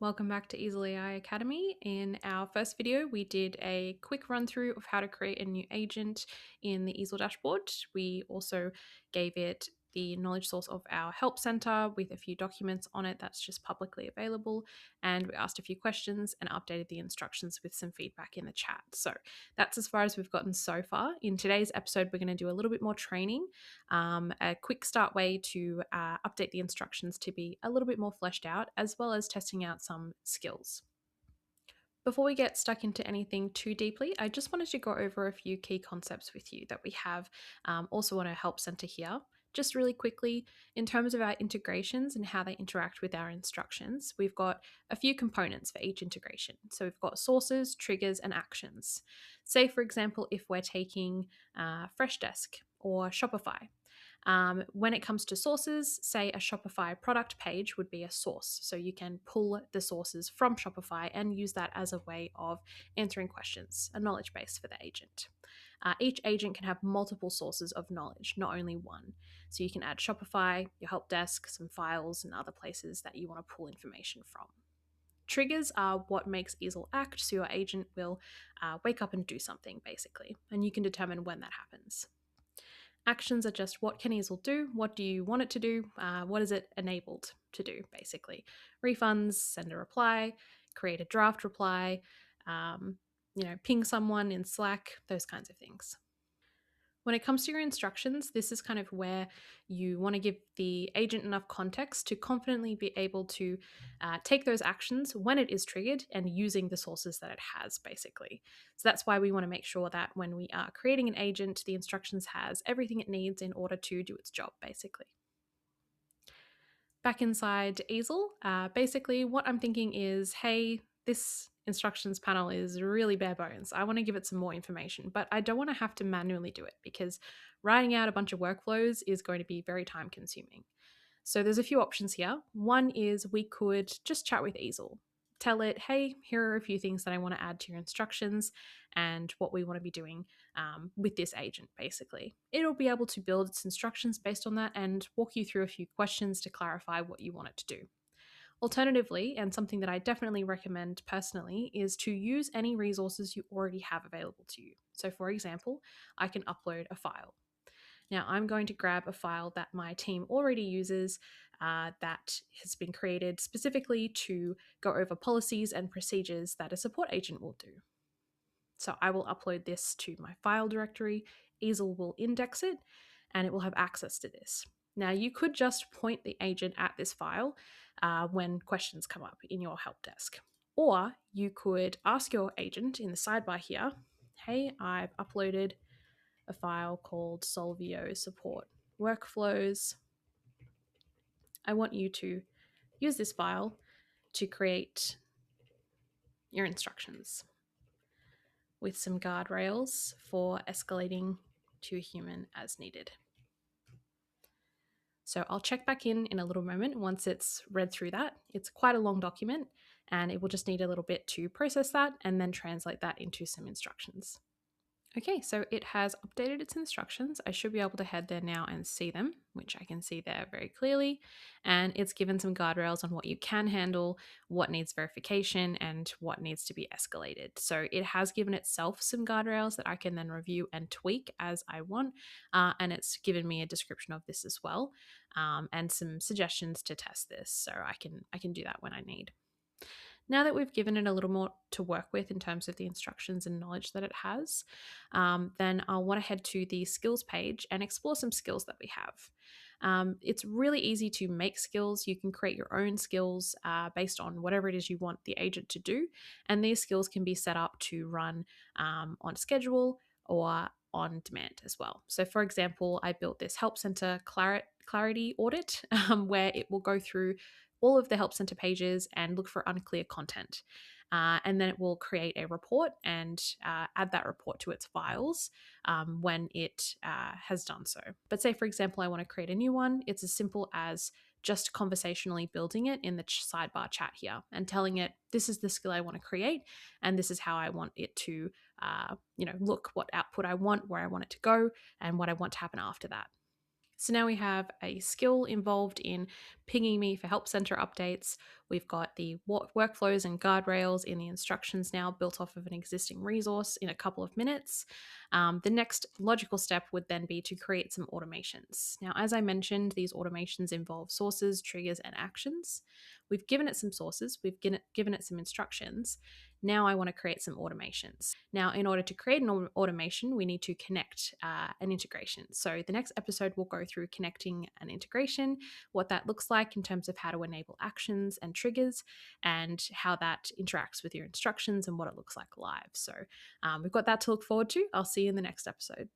Welcome back to Easel AI Academy. In our first video, we did a quick run through of how to create a new agent in the easel dashboard. We also gave it the knowledge source of our help center with a few documents on it that's just publicly available. And we asked a few questions and updated the instructions with some feedback in the chat. So that's as far as we've gotten so far. In today's episode, we're going to do a little bit more training, a quick start way to update the instructions to be a little bit more fleshed out, as well as testing out some skills. Before we get stuck into anything too deeply, I just wanted to go over a few key concepts with you that we have also on our help center here. Just really quickly, in terms of our integrations and how they interact with our instructions, we've got a few components for each integration. So we've got sources, triggers, and actions. Say, for example, if we're taking Freshdesk or Shopify. When it comes to sources, say a Shopify product page would be a source. So you can pull the sources from Shopify and use that as a way of answering questions, a knowledge base for the agent. Each agent can have multiple sources of knowledge, not only one. So you can add Shopify, your help desk, some files, and other places that you want to pull information from. Triggers are what makes eesel act, so your agent will wake up and do something, basically, and you can determine when that happens. Actions are just what can eesel do, what do you want it to do, what is it enabled to do, basically. Refunds, send a reply, create a draft reply, ping someone in Slack, those kinds of things. When it comes to your instructions, this is kind of where you want to give the agent enough context to confidently be able to take those actions when it is triggered and using the sources that it has, basically. So that's why we want to make sure that when we are creating an agent, the instructions has everything it needs in order to do its job, basically. Back inside eesel, basically what I'm thinking is, hey, this instructions panel is really bare bones. I want to give it some more information, but I don't want to have to manually do it because writing out a bunch of workflows is going to be very time consuming. So there's a few options here. One is we could just chat with eesel. Tell it, hey, here are a few things that I want to add to your instructions and what we want to be doing with this agent, basically. It'll be able to build its instructions based on that and walk you through a few questions to clarify what you want it to do. Alternatively, and something that I definitely recommend personally, is to use any resources you already have available to you. So, for example, I can upload a file. Now, I'm going to grab a file that my team already uses that has been created specifically to go over policies and procedures that a support agent will do. So I will upload this to my file directory, eesel will index it, and it will have access to this. Now, you could just point the agent at this file when questions come up in your help desk. Or you could ask your agent in the sidebar here, hey, I've uploaded a file called Solvio support workflows. I want you to use this file to create your instructions with some guardrails for escalating to a human as needed. So I'll check back in a little moment once it's read through that. It's quite a long document and it will just need a little bit to process that and then translate that into some instructions. Okay, so it has updated its instructions. I should be able to head there now and see them, which I can see there very clearly. And it's given some guardrails on what you can handle, what needs verification, and what needs to be escalated. So it has given itself some guardrails that I can then review and tweak as I want. And it's given me a description of this as well, and some suggestions to test this. So I can do that when I need. Now that we've given it a little more to work with in terms of the instructions and knowledge that it has, then I'll want to head to the skills page and explore some skills that we have. It's really easy to make skills. You can create your own skills based on whatever it is you want the agent to do. And these skills can be set up to run on schedule or on demand as well. So for example, I built this Help Center clarity audit where it will go through all of the Help Center pages and look for unclear content. And then it will create a report and add that report to its files when it has done so. But say, for example, I want to create a new one. It's as simple as just conversationally building it in the sidebar chat here and telling it, this is the skill I want to create, and this is how I want it to, look, what output I want, where I want it to go, and what I want to happen after that. So now we have a skill involved in pinging me for help center updates. We've got the workflows and guardrails in the instructions now built off of an existing resource in a couple of minutes. The next logical step would then be to create some automations. Now, as I mentioned, these automations involve sources, triggers, and actions. We've given it some sources, we've given it some instructions. Now I want to create some automations. Now, in order to create an automation, we need to connect an integration. So the next episode will go through connecting an integration, what that looks like in terms of how to enable actions and triggers, and how that interacts with your instructions and what it looks like live. So we've got that to look forward to. I'll see you in the next episode.